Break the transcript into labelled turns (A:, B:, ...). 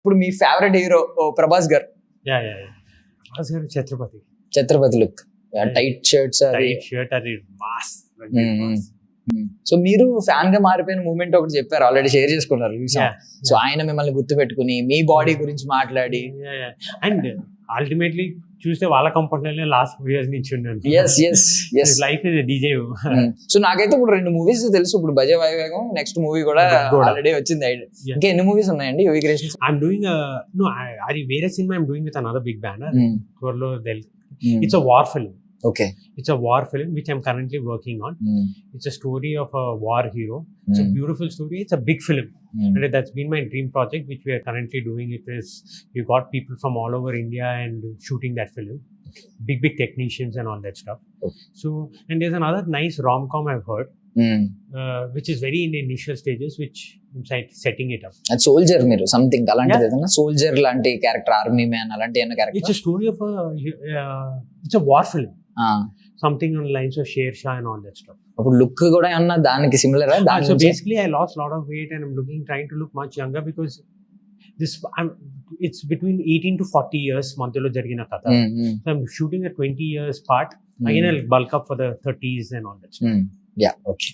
A: ఇప్పుడు మీ favourite hero Prabhas garu.
B: Prabhas garu
A: Chatrapathi look, tight shirts,
B: tight shirt, అది mass.
A: So మీరు ఫ్యాన్ గా మారిపోయిన మూమెంట్ ఒకటి చెప్పారు, ఆల్రెడీ షేర్ చేసుకున్నారు. సో ఆయన మిమ్మల్ని గుర్తు పెట్టుకుని మీ బాడీ గురించి మాట్లాడి,
B: అండ్ అల్టిమేట్లీ చూస్తే వాళ్ళ కంఫర్ట్ లాస్ట్ 4 years నుంచి ఉన్నాను. Life is DJ.
A: సో నాకైతే ఇప్పుడు 2 మూవీస్ తెలుసు. ఇప్పుడు బజే వైవేగం, నెక్స్ట్ మూవీ కూడా ఆల్రెడీ వచ్చింది. ఇంకా ఎన్ని మూవీస్ ఉన్నాయండి యువి క్రియేషన్స్?
B: ఐఎమ్ డూయింగ్ అది వేరే cinema I'm doing with another big banner. త్వరలో it's a war film.
A: Okay.
B: It's a war film which I'm currently working on. It's a story of a war hero. It's a beautiful story. It's a big film. And that's been my dream project, which we are currently doing. It is, we got people from all over India and shooting that film. Big technicians and all that stuff. So, and there's another nice rom-com I've heard, which is very in the initial stages, which I'm setting it up.
A: And soldier మీరు something అలాంటిది ఏదైనా soldier లాంటి character, army man అలాంటి ఏమైనా character?
B: It's a story of it's a war film. Something on the lines of Sher Shah and all that stuff.
A: అప్పుడు look కూడా ఏమన్నా దానికి similar?
B: So basically I lost a lot of weight and I'm trying to look much younger because it's between 18 to 40 years మధ్యలో జరిగిన కథ. So I'm shooting a 20 years part. Again I'll bulk up for the 30s and all that stuff.
A: Yeah, okay.